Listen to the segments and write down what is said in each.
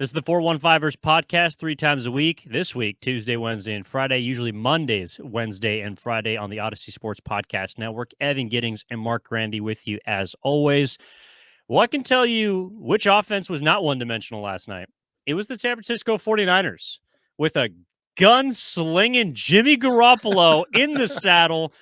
This is the 415ers podcast 3 times a week. This week, Tuesday, Wednesday, and Friday. Usually Mondays, Wednesday, and Friday on the Odyssey Sports Podcast Network. Evan Giddings and Marc Grandy with you as always. Well, I can tell you which offense was not one-dimensional last night. It was the San Francisco 49ers with a gun-slinging Jimmy Garoppolo in the saddle.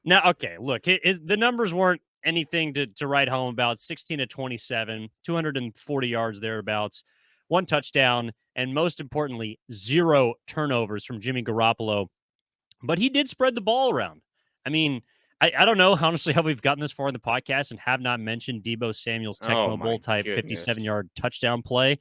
Now, okay, look, the numbers weren't anything to write home about. 16 to 27, 240 yards thereabouts, one touchdown, and most importantly, 0 turnovers from Jimmy Garoppolo. But he did spread the ball around. I mean, I don't know, honestly, how we've gotten this far in the podcast and have not mentioned Deebo Samuel's Oh Tecmo Bowl my type goodness. 57-yard touchdown play.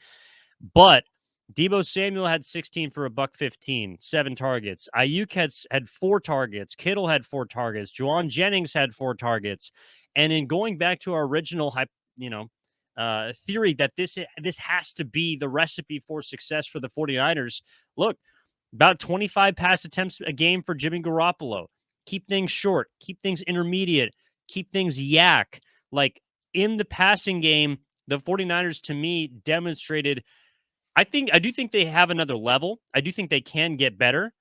But Deebo Samuel had 16 for $115, 7 targets. Ayuk had 4 targets. Kittle had 4 targets. Juwan Jennings had 4 targets. And in going back to our original, theory that this has to be the recipe for success for the 49ers, look, about 25 pass attempts a game for Jimmy Garoppolo. Keep things short. Keep things intermediate. Keep things yak. Like, in the passing game, the 49ers, to me, demonstrated – I do think they have another level. I do think they can get better.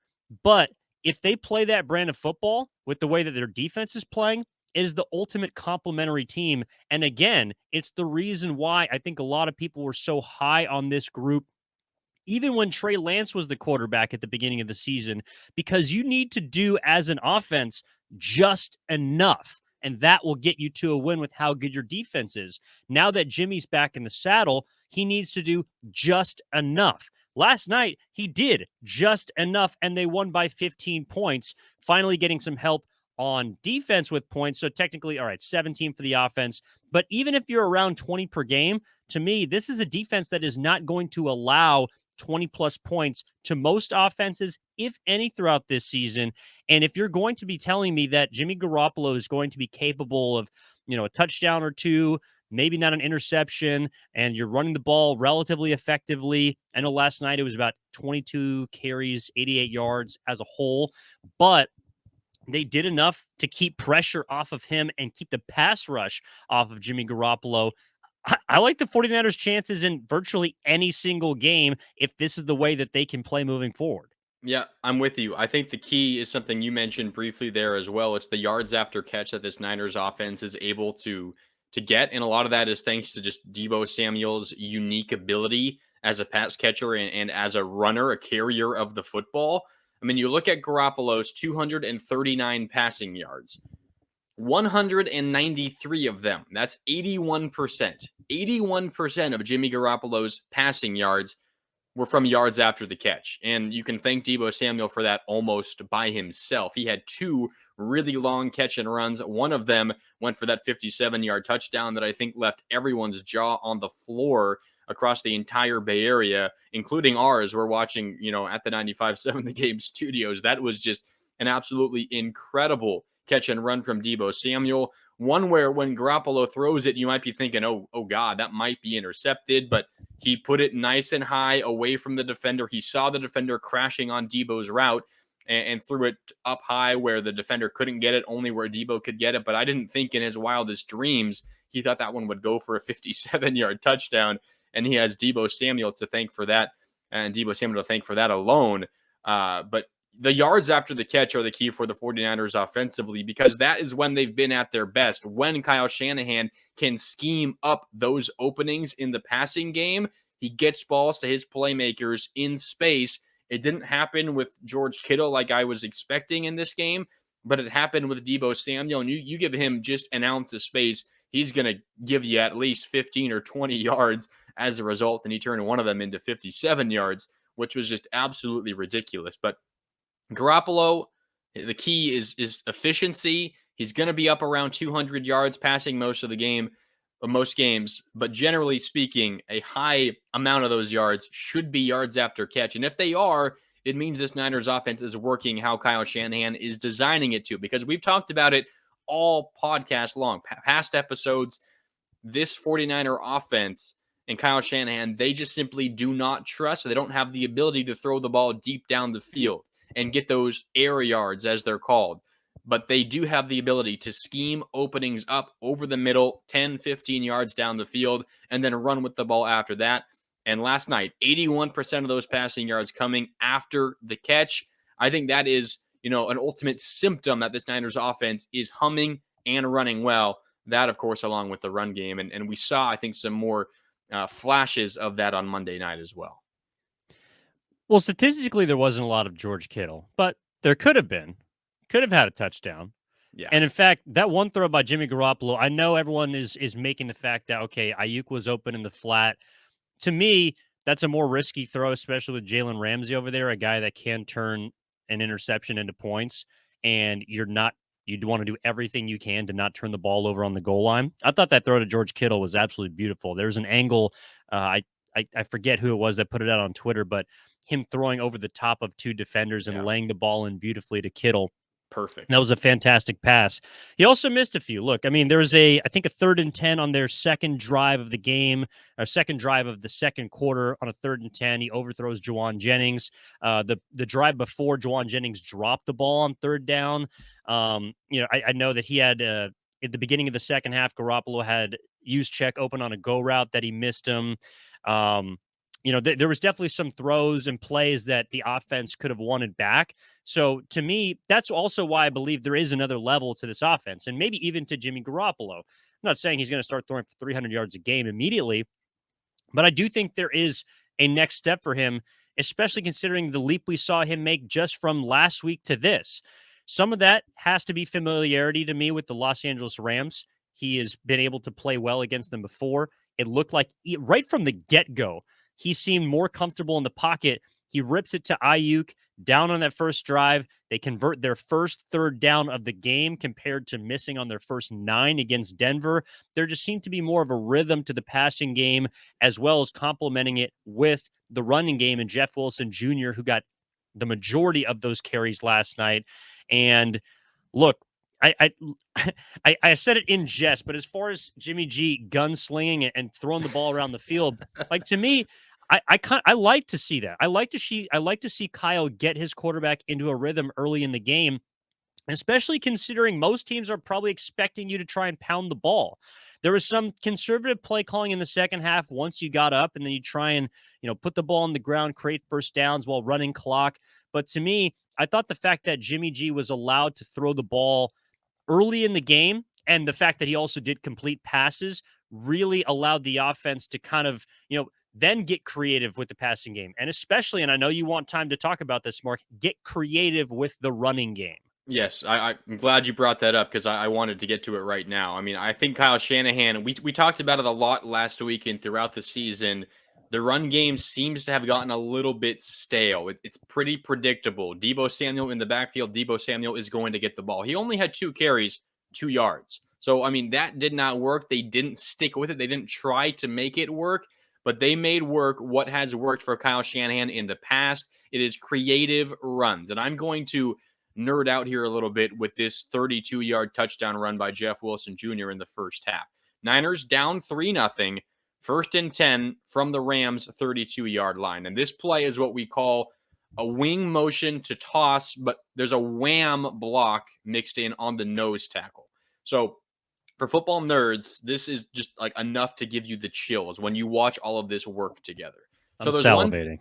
But if they play that brand of football with the way that their defense is playing, it is the ultimate complementary team. And again, it's the reason why I think a lot of people were so high on this group, even when Trey Lance was the quarterback at the beginning of the season, because you need to do as an offense just enough. And that will get you to a win with how good your defense is. Now that Jimmy's back in the saddle, he needs to do just enough. Last night, he did just enough, and they won by 15 points, finally getting some help on defense with points. So technically, all right, 17 for the offense. But even if you're around 20 per game, to me, this is a defense that is not going to allow 20-plus points to most offenses, if any, throughout this season. And if you're going to be telling me that Jimmy Garoppolo is going to be capable of, a touchdown or two, maybe not an interception, and you're running the ball relatively effectively. I know last night it was about 22 carries, 88 yards as a whole, but they did enough to keep pressure off of him and keep the pass rush off of Jimmy Garoppolo. I like the 49ers' chances in virtually any single game if this is the way that they can play moving forward. Yeah, I'm with you. I think the key is something you mentioned briefly there as well. It's the yards after catch that this Niners offense is able to get, and a lot of that is thanks to just Deebo Samuel's unique ability as a pass catcher and as a runner, a carrier of the football. I mean, you look at Garoppolo's 239 passing yards. 193 of them, that's 81%. 81% of Jimmy Garoppolo's passing yards were from yards after the catch. And you can thank Deebo Samuel for that almost by himself. He had 2 really long catch and runs. One of them went for that 57-yard touchdown that I think left everyone's jaw on the floor across the entire Bay Area, including ours. We're watching, at the 95.7 The Game studios. That was just an absolutely incredible catch and run from Deebo Samuel. One where when Garoppolo throws it, you might be thinking, oh God, that might be intercepted, but he put it nice and high away from the defender. He saw the defender crashing on Deebo's route and threw it up high where the defender couldn't get it, only where Deebo could get it. But I didn't think in his wildest dreams he thought that one would go for a 57-yard touchdown, and he has Deebo Samuel to thank for that, and Deebo Samuel to thank for that alone. But the yards after the catch are the key for the 49ers offensively, because that is when they've been at their best. When Kyle Shanahan can scheme up those openings in the passing game, he gets balls to his playmakers in space. It didn't happen with George Kittle like I was expecting in this game, but it happened with Deebo Samuel, and you give him just an ounce of space, he's going to give you at least 15 or 20 yards as a result, and he turned one of them into 57 yards, which was just absolutely ridiculous. But Garoppolo, the key is efficiency. He's going to be up around 200 yards passing most games, but generally speaking, a high amount of those yards should be yards after catch. And if they are, it means this Niners offense is working how Kyle Shanahan is designing it to, because we've talked about it all podcast long, past episodes. This 49er offense and Kyle Shanahan, they just simply do not trust. They don't have the ability to throw the ball deep down the field and get those air yards, as they're called. But they do have the ability to scheme openings up over the middle, 10, 15 yards down the field, and then run with the ball after that. And last night, 81% of those passing yards coming after the catch. I think that is, an ultimate symptom that this Niners offense is humming and running well. That, of course, along with the run game. And we saw, I think, some more flashes of that on Monday night as well. Well, statistically, there wasn't a lot of George Kittle, but there could have been. Could have had a touchdown. Yeah. And in fact, that one throw by Jimmy Garoppolo, I know everyone is making the fact that, okay, Ayuk was open in the flat. To me, that's a more risky throw, especially with Jalen Ramsey over there, a guy that can turn an interception into points. And you'd want to do everything you can to not turn the ball over on the goal line. I thought that throw to George Kittle was absolutely beautiful. There was an angle, I forget who it was that put it out on Twitter, but him throwing over the top of two defenders and laying the ball in beautifully to Kittle. Perfect. That was a fantastic pass. He also missed a few. Look, I mean, there was I think a 3rd and 10 on their second drive of the game, or second drive of the second quarter on a 3rd and 10. He overthrows Juwan Jennings. The drive before, Juwan Jennings dropped the ball on 3rd down. I know that he had at the beginning of the second half, Garoppolo had Juszczyk open on a go route that he missed him. There was definitely some throws and plays that the offense could have wanted back. So to me, that's also why I believe there is another level to this offense, and maybe even to Jimmy Garoppolo. I'm not saying he's going to start throwing for 300 yards a game immediately, but I do think there is a next step for him, especially considering the leap we saw him make just from last week to this. Some of that has to be familiarity to me with the Los Angeles Rams. He has been able to play well against them before. It looked like right from the get-go, he seemed more comfortable in the pocket. He rips it to Ayuk down on that first drive. They convert their first 3rd down of the game compared to missing on their first 9 against Denver. There just seemed to be more of a rhythm to the passing game, as well as complementing it with the running game, and Jeff Wilson Jr., who got the majority of those carries last night. And look, I said it in jest, but as far as Jimmy G gunslinging and throwing the ball around the field, like, to me, I like to see that. I like to see Kyle get his quarterback into a rhythm early in the game, especially considering most teams are probably expecting you to try and pound the ball. There was some conservative play calling in the second half once you got up, and then you try and put the ball on the ground, create first downs while running clock. But to me, I thought the fact that Jimmy G was allowed to throw the ball early in the game, and the fact that he also did complete passes, really allowed the offense to kind of, then get creative with the passing game. And especially, and I know you want time to talk about this, Mark, get creative with the running game. Yes, I'm glad you brought that up because I wanted to get to it right now. I mean, I think Kyle Shanahan, we talked about it a lot last week and throughout the season. The run game seems to have gotten a little bit stale. It's pretty predictable. Deebo Samuel in the backfield. Deebo Samuel is going to get the ball. He only had 2 carries, 2 yards. So, I mean, that did not work. They didn't stick with it. They didn't try to make it work, but they made work what has worked for Kyle Shanahan in the past. It is creative runs. And I'm going to nerd out here a little bit with this 32-yard touchdown run by Jeff Wilson Jr. in the first half. Niners down 3-0. 1st and 10 from the Rams 32-yard line. And this play is what we call a wing motion to toss, but there's a wham block mixed in on the nose tackle. So for football nerds, this is just like enough to give you the chills when you watch all of this work together. So I'm salivating.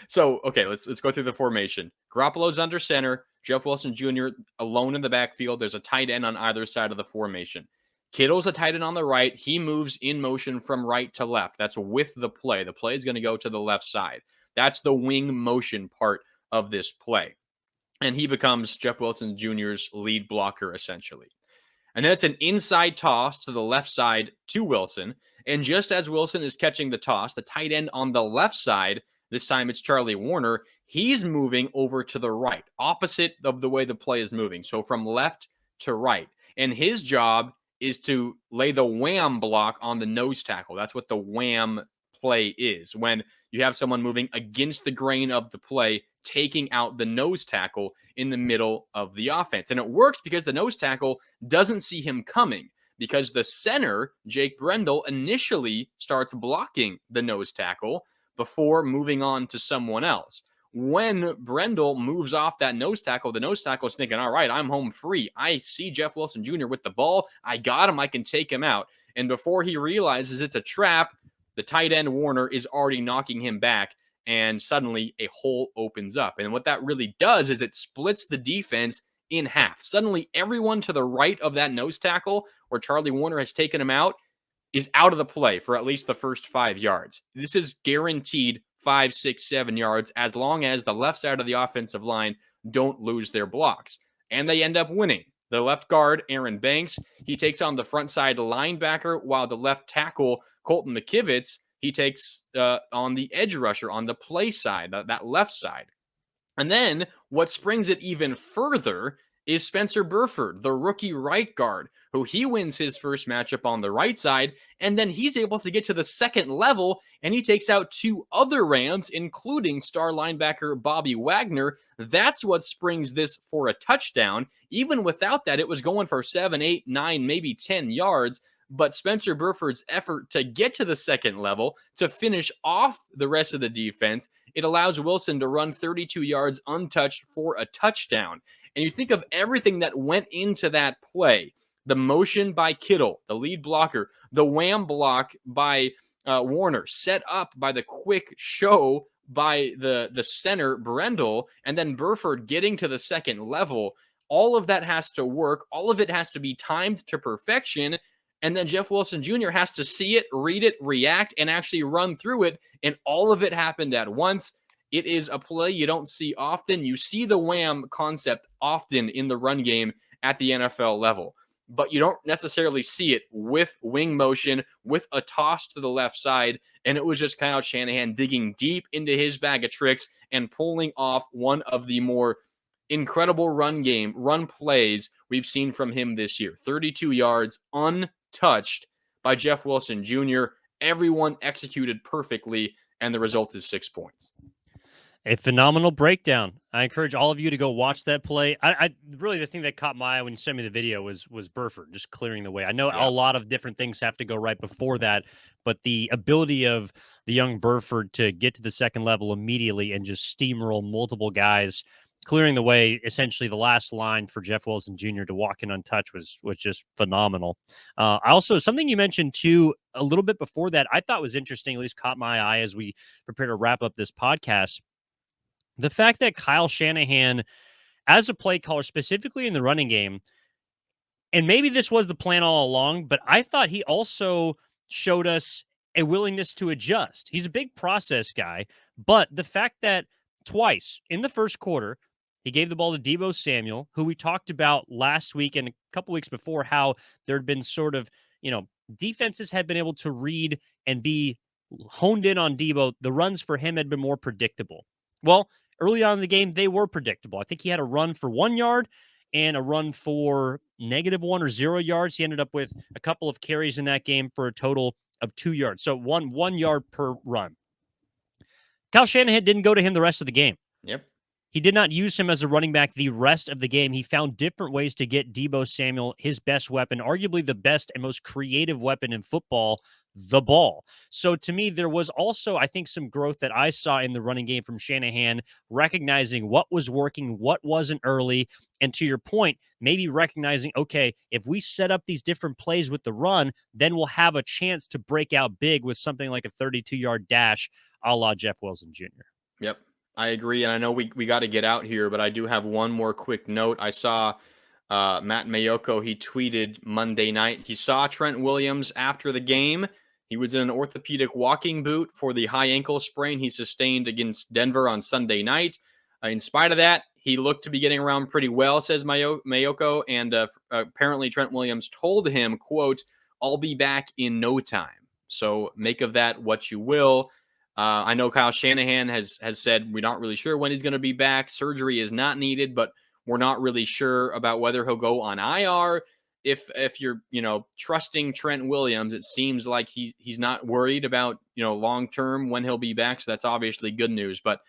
So, okay, let's go through the formation. Garoppolo's under center. Jeff Wilson Jr. alone in the backfield. There's a tight end on either side of the formation. Kittle's a tight end on the right. He moves in motion from right to left. That's with the play. The play is going to go to the left side. That's the wing motion part of this play. And he becomes Jeff Wilson Jr.'s lead blocker, essentially. And then it's an inside toss to the left side to Wilson. And just as Wilson is catching the toss, the tight end on the left side, this time it's Charlie Warner, he's moving over to the right, opposite of the way the play is moving. So from left to right. And his job is to lay the wham block on the nose tackle. That's what the wham play is. When you have someone moving against the grain of the play, taking out the nose tackle in the middle of the offense. And it works because the nose tackle doesn't see him coming, because the center, Jake Brendel, initially starts blocking the nose tackle before moving on to someone else. When Brendel moves off that nose tackle, the nose tackle is thinking, all right, I'm home free. I see Jeff Wilson Jr. with the ball. I got him. I can take him out. And before he realizes it's a trap, the tight end Warner is already knocking him back, and suddenly a hole opens up. And what that really does is it splits the defense in half. Suddenly, everyone to the right of that nose tackle, where Charlie Warner has taken him out, is out of the play for at least the first 5 yards. This is guaranteed 5, 6, 7 yards as long as the left side of the offensive line don't lose their blocks. And they end up winning. The left guard, Aaron Banks, he takes on the front side linebacker, while the left tackle, Colton McKivitz, he takes on the edge rusher on the play side, that left side. And then what springs it even further is Spencer Burford, the rookie right guard, who he wins his first matchup on the right side, and then he's able to get to the second level, and he takes out 2 other Rams, including star linebacker Bobby Wagner. That's what springs this for a touchdown. Even without that, it was going for 7, 8, 9, maybe 10 yards. But Spencer Burford's effort to get to the second level, to finish off the rest of the defense, it allows Wilson to run 32 yards untouched for a touchdown. And you think of everything that went into that play: the motion by Kittle, the lead blocker, the wham block by Warner, set up by the quick show by the center, Brendel, and then Burford getting to the second level. All of that has to work. All of it has to be timed to perfection. And then Jeff Wilson Jr. has to see it, read it, react, and actually run through it. And all of it happened at once. It is a play you don't see often. You see the wham concept often in the run game at the NFL level, but you don't necessarily see it with wing motion, with a toss to the left side. And it was just Kyle Shanahan digging deep into his bag of tricks and pulling off one of the more incredible run plays we've seen from him this year. 32 yards untouched by Jeff Wilson Jr. Everyone executed perfectly, and the result is 6 points. A phenomenal breakdown. I encourage all of you to go watch that play. I really, the thing that caught my eye when you sent me the video was Burford just clearing the way. I know a lot of different things have to go right before that, but the ability of the young Burford to get to the second level immediately and just steamroll multiple guys, clearing the way, essentially the last line for Jeff Wilson Jr. to walk in untouched was just phenomenal. Also, something you mentioned too a little bit before that I thought was interesting, at least caught my eye as we prepare to wrap up this podcast. The fact that Kyle Shanahan, as a play caller, specifically in the running game, and maybe this was the plan all along, but I thought he also showed us a willingness to adjust. He's a big process guy, but the fact that twice in the first quarter, he gave the ball to Deebo Samuel, who we talked about last week and a couple weeks before, how there had been sort of, defenses had been able to read and be honed in on Deebo. The runs for him had been more predictable. Well, early on in the game, they were predictable. I think he had a run for 1 yard and a run for -1 or 0 yards. He ended up with a couple of carries in that game for a total of 2 yards. So one yard per run. Kyle Shanahan didn't go to him the rest of the game. Yep. He did not use him as a running back the rest of the game. He found different ways to get Deebo Samuel his best weapon, arguably the best and most creative weapon in football, the ball. So to me, there was also, I think, some growth that I saw in the running game from Shanahan, recognizing what was working, what wasn't early. And to your point, maybe recognizing, okay, if we set up these different plays with the run, then we'll have a chance to break out big with something like a 32-yard dash a la Jeff Wilson Jr. Yep. I agree, and I know we got to get out here, but I do have one more quick note. I saw Matt Mayoko, he tweeted Monday night. He saw Trent Williams after the game. He was in an orthopedic walking boot for the high ankle sprain he sustained against Denver on Sunday night. In spite of that, he looked to be getting around pretty well, says Mayoko, and apparently Trent Williams told him, quote, "I'll be back in no time." So make of that what you will. I know Kyle Shanahan has said we're not really sure when he's going to be back. Surgery is not needed, but we're not really sure about whether he'll go on IR. If you're trusting Trent Williams, it seems like he's not worried about long term when he'll be back. So that's obviously good news. But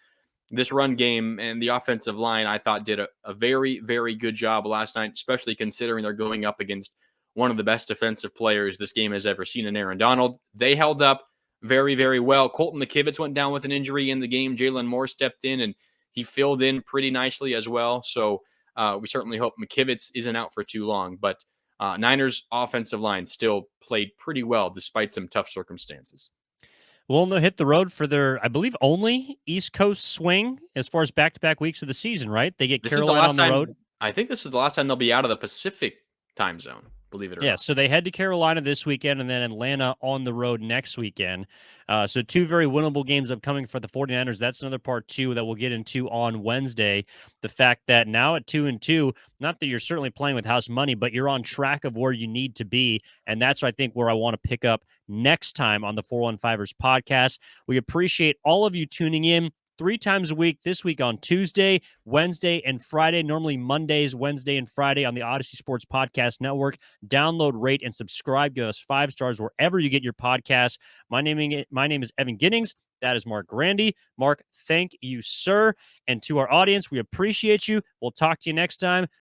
this run game and the offensive line, I thought, did a very, very good job last night, especially considering they're going up against one of the best defensive players this game has ever seen in Aaron Donald. They held up very, very well. Colton McKivitz went down with an injury in the game. Jalen Moore stepped in, and he filled in pretty nicely as well. So we certainly hope McKivitz isn't out for too long. But Niners offensive line still played pretty well despite some tough circumstances. Well, they'll hit the road for their, I believe, only East Coast swing as far as back-to-back weeks of the season, right? They get This is the Carolina last on the road. time. I think this is the last time they'll be out of the Pacific time zone. Believe it or Yeah, not. so they head to Carolina this weekend and then Atlanta on the road next weekend. So two very winnable games upcoming for the 49ers. That's another part, too, that we'll get into on Wednesday. The fact that now at 2-2, not that you're certainly playing with house money, but you're on track of where you need to be. And that's, I think, where I want to pick up next time on the 415ers podcast. We appreciate all of you tuning in 3 times a week, this week on Tuesday, Wednesday, and Friday. Normally Mondays, Wednesday, and Friday on the Odyssey Sports Podcast Network. Download, rate, and subscribe. Give us 5 stars wherever you get your podcasts. My name is Evan Giddings. That is Marc Grandy. Marc, thank you, sir. And to our audience, we appreciate you. We'll talk to you next time.